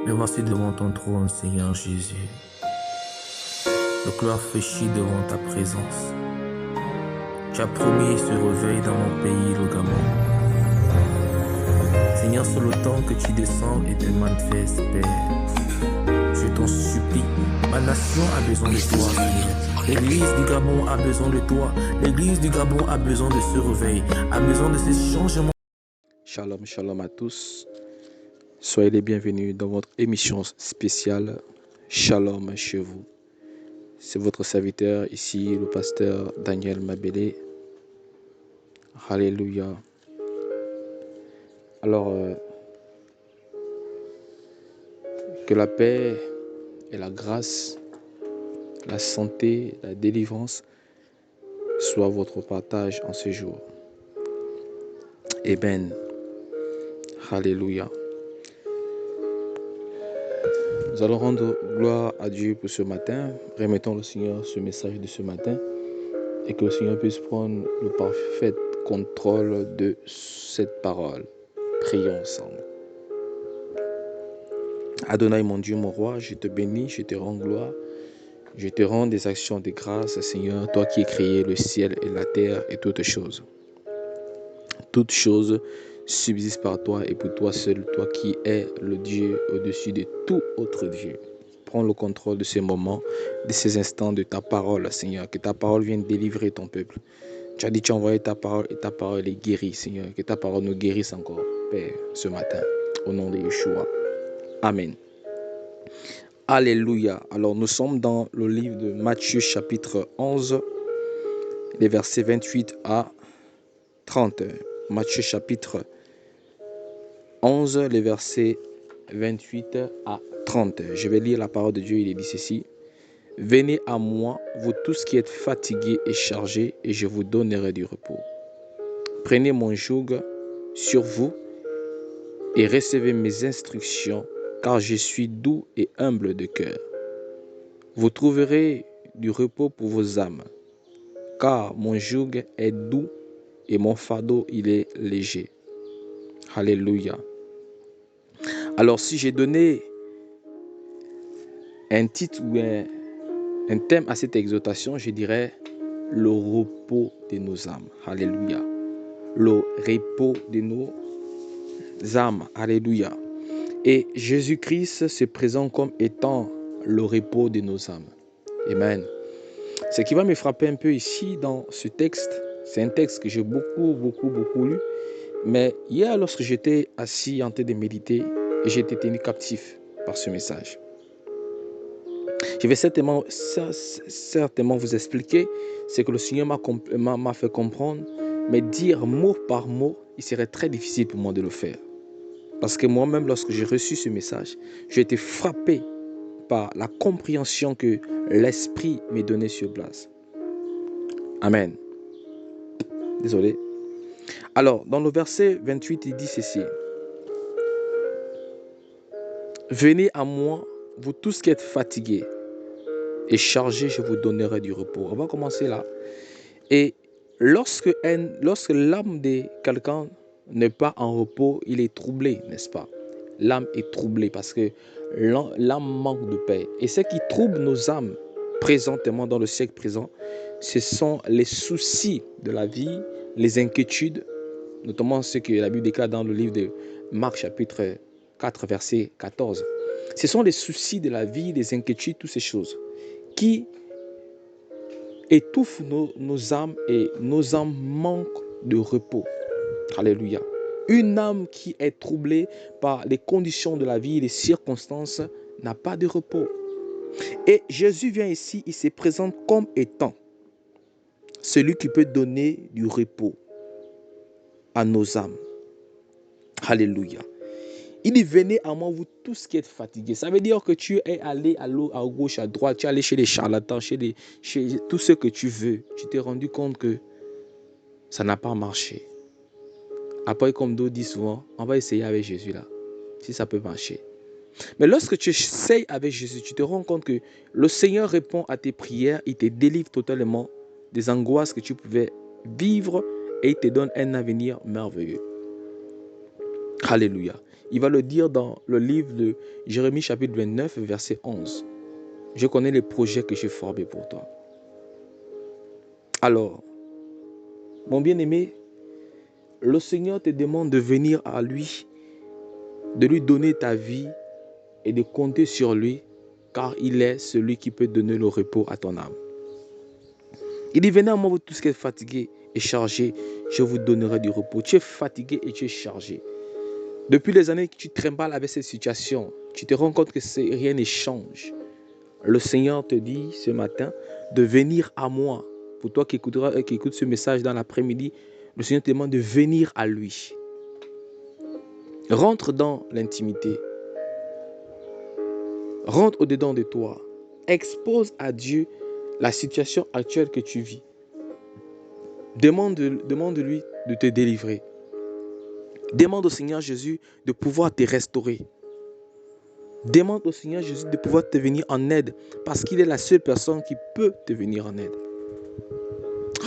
Me voici devant ton trône, Seigneur Jésus. Le cœur fléchit devant ta présence. Tu as promis ce réveil dans mon pays, le Gabon. Seigneur, c'est le temps que tu descends et te manifestes, Père. Je t'en supplie, ma nation a besoin de toi, Seigneur. L'église du Gabon a besoin de toi. L'église du Gabon a besoin de ce réveil, a besoin de ce changement. Shalom, shalom à tous. Soyez les bienvenus dans votre émission spéciale Shalom chez vous. C'est votre serviteur ici, le pasteur Daniel Mabélé. Alléluia. Alors, que la paix et la grâce, la santé, la délivrance soient votre partage en ce jour. Amen. Alléluia. Nous allons rendre gloire à Dieu pour ce matin. Remettons au Seigneur ce message de ce matin et que le Seigneur puisse prendre le parfait contrôle de cette parole. Prions ensemble. Adonai, mon Dieu, mon roi, je te bénis, je te rends gloire. Je te rends des actions de grâce, Seigneur, toi qui as créé le ciel et la terre et toutes choses. Toutes choses subsistent par toi et pour toi seul, toi qui es le Dieu au-dessus de tout autre Dieu. Prends le contrôle de ces moments, de ces instants de ta parole, Seigneur. Que ta parole vienne délivrer ton peuple. Tu as dit, tu as envoyé ta parole et ta parole est guérie, Seigneur. Que ta parole nous guérisse encore, Père, ce matin. Au nom de Yeshua. Amen. Alléluia. Alors nous sommes dans le livre de Matthieu chapitre 11, les versets 28 à 30. Matthieu chapitre 11, les versets 28 à 30. Je vais lire la parole de Dieu, il est dit ceci. Venez à moi, vous tous qui êtes fatigués et chargés, et je vous donnerai du repos. Prenez mon joug sur vous et recevez mes instructions, car je suis doux et humble de cœur. Vous trouverez du repos pour vos âmes, car mon joug est doux et mon fardeau il est léger. Alléluia. Alors si j'ai donné un titre ou un thème à cette exhortation, je dirais le repos de nos âmes. Alléluia. Le repos de nos âmes. Alléluia. Et Jésus-Christ se présente comme étant le repos de nos âmes. Amen. Ce qui va me frapper un peu ici dans ce texte, c'est un texte que j'ai beaucoup lu. Mais hier, lorsque j'étais assis en train de méditer, j'ai été tenu captif par ce message. Je vais certainement vous expliquer ce que le Seigneur m'a fait comprendre, mais dire mot par mot, il serait très difficile pour moi de le faire. Parce que moi-même, lorsque j'ai reçu ce message, j'ai été frappé par la compréhension que l'Esprit m'est donné sur place. Amen. Désolé. Alors, dans le verset 28, il dit ceci. Venez à moi, vous tous qui êtes fatigués et chargés, je vous donnerai du repos. On va commencer là. Et lorsque l'âme de quelqu'un n'est pas en repos, il est troublé, n'est-ce pas? L'âme est troublée parce que l'âme manque de paix. Et ce qui trouble nos âmes présentement dans le siècle présent, ce sont les soucis de la vie, les inquiétudes, notamment ce que la Bible déclare dans le livre de Marc chapitre 4 verset 14. Ce sont les soucis de la vie, les inquiétudes, toutes ces choses qui étouffent nos âmes et nos âmes manquent de repos. Alléluia. Une âme qui est troublée par les conditions de la vie, les circonstances, n'a pas de repos. Et Jésus vient ici, il se présente comme étant celui qui peut donner du repos à nos âmes. Alléluia. Il dit, venez à moi, vous tous qui êtes fatigués. Ça veut dire que tu es allé à gauche, à droite, tu es allé chez les charlatans, chez tout ce que tu veux. Tu t'es rendu compte que ça n'a pas marché. Après, comme d'autres disent souvent, on va essayer avec Jésus là, si ça peut marcher. Mais lorsque tu essayes avec Jésus, tu te rends compte que le Seigneur répond à tes prières, il te délivre totalement des angoisses que tu pouvais vivre et il te donne un avenir merveilleux. Alléluia. Il va le dire dans le livre de Jérémie chapitre 29, verset 11. Je connais les projets que j'ai formés pour toi. Alors, mon bien-aimé, le Seigneur te demande de venir à lui, de lui donner ta vie et de compter sur lui, car il est celui qui peut donner le repos à ton âme. Il dit, venez à moi, vous tous qui êtes fatigués et chargés, je vous donnerai du repos. Tu es fatigué et tu es chargé. Depuis les années que tu trimbales avec cette situation, tu te rends compte que rien ne change. Le Seigneur te dit ce matin de venir à moi. Pour toi qui écoute ce message dans l'après-midi, le Seigneur te demande de venir à lui. Rentre dans l'intimité. Rentre au-dedans de toi. Expose à Dieu la situation actuelle que tu vis. Demande-lui de te délivrer. Demande au Seigneur Jésus de pouvoir te restaurer. Demande au Seigneur Jésus de pouvoir te venir en aide parce qu'il est la seule personne qui peut te venir en aide.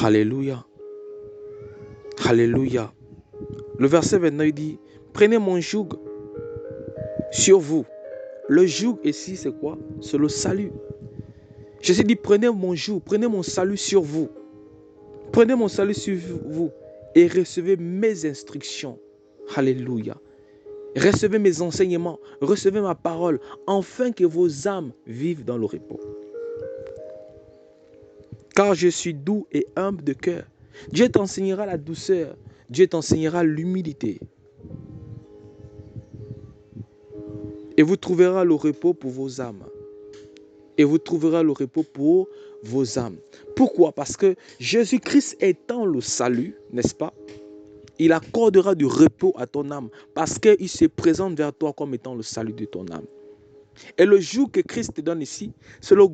Alléluia. Alléluia. Le verset 29 dit, prenez mon joug sur vous. Le joug ici, c'est quoi? C'est le salut. Jésus dit, prenez mon joug, prenez mon salut sur vous. Prenez mon salut sur vous et recevez mes instructions. Alléluia. Recevez mes enseignements, recevez ma parole, afin que vos âmes vivent dans le repos. Car je suis doux et humble de cœur. Dieu t'enseignera la douceur, Dieu t'enseignera l'humilité. Et vous trouverez le repos pour vos âmes. Et vous trouverez le repos pour vos âmes. Pourquoi? Parce que Jésus-Christ étant le salut, n'est-ce pas? Il accordera du repos à ton âme parce qu'il se présente vers toi comme étant le salut de ton âme. Et le joug que Christ te donne ici, c'est le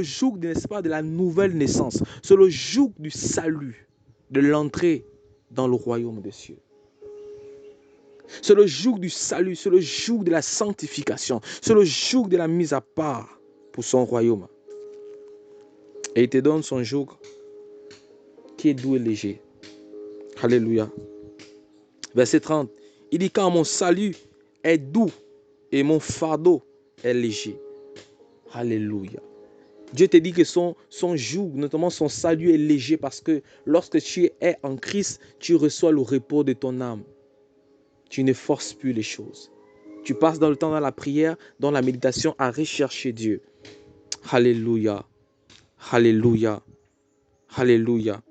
joug, n'est-ce pas, de la nouvelle naissance. C'est le joug du salut, de l'entrée dans le royaume des cieux. C'est le joug du salut, c'est le joug de la sanctification, c'est le joug de la mise à part pour son royaume. Et il te donne son joug qui est doux et léger. Alléluia. Verset 30, il dit, car mon salut est doux et mon fardeau est léger. Alléluia. Dieu te dit que son joug, notamment son salut est léger parce que lorsque tu es en Christ, tu reçois le repos de ton âme. Tu ne forces plus les choses. Tu passes dans le temps dans la prière, dans la méditation à rechercher Dieu. Alléluia. Alléluia. Alléluia.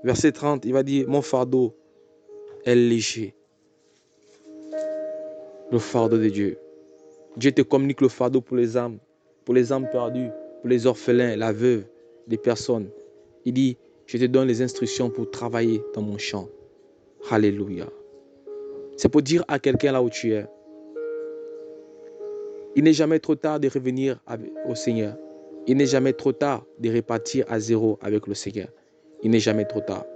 Verset 30, il va dire, mon fardeau est léger. Le fardeau de Dieu. Dieu te communique le fardeau pour les âmes perdues, pour les orphelins, la veuve, les personnes. Il dit, je te donne les instructions pour travailler dans mon champ. Alléluia. C'est pour dire à quelqu'un là où tu es, il n'est jamais trop tard de revenir au Seigneur. Il n'est jamais trop tard de repartir à zéro avec le Seigneur. Il n'est jamais trop tard.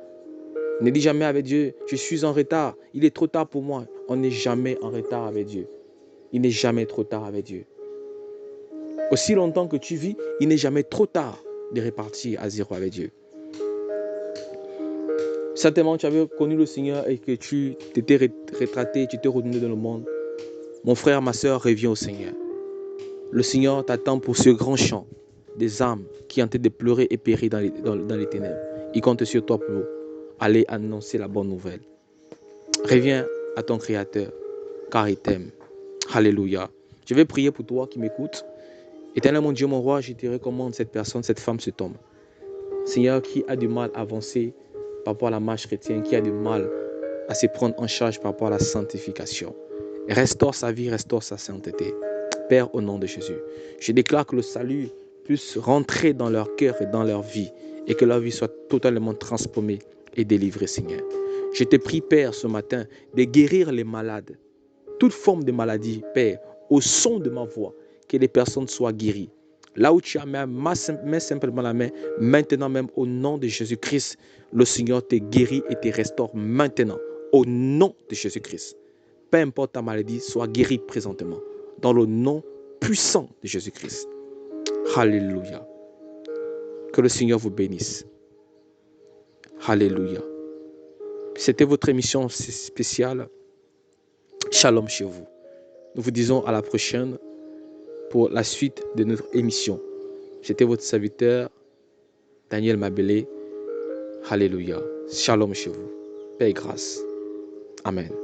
Ne dis jamais avec Dieu, je suis en retard, il est trop tard pour moi. On n'est jamais en retard avec Dieu. Il n'est jamais trop tard avec Dieu. Aussi longtemps que tu vis, il n'est jamais trop tard de repartir à zéro avec Dieu. Certainement, tu avais connu le Seigneur et que tu t'étais rétracté, tu t'es retourné dans le monde. Mon frère, ma soeur, reviens au Seigneur. Le Seigneur t'attend pour ce grand chant des âmes qui ont été de pleurer et périr dans les ténèbres. Il compte sur toi pour aller annoncer la bonne nouvelle. Reviens à ton Créateur, car il t'aime. Alléluia. Je vais prier pour toi qui m'écoutes. Éternel mon Dieu, mon roi, je te recommande cette personne, cette femme, cet homme. Seigneur, qui a du mal à avancer par rapport à la marche chrétienne, qui a du mal à se prendre en charge par rapport à la sanctification. Restaure sa vie, restaure sa sainteté. Père, au nom de Jésus, je déclare que le salut puisse rentrer dans leur cœur et dans leur vie et que leur vie soit totalement transformée et délivrée, Seigneur. Je te prie, Père, ce matin, de guérir les malades. Toute forme de maladie, Père, au son de ma voix, que les personnes soient guéries. Là où tu as mets simplement la main, maintenant même au nom de Jésus-Christ, le Seigneur te guérit et te restaure maintenant, au nom de Jésus-Christ. Peu importe ta maladie, sois guérie présentement, dans le nom puissant de Jésus-Christ. Alléluia. Que le Seigneur vous bénisse. Alléluia. C'était votre émission spéciale. Shalom chez vous. Nous vous disons à la prochaine pour la suite de notre émission. J'étais votre serviteur, Daniel Mabélé. Alléluia. Shalom chez vous. Paix et grâce. Amen.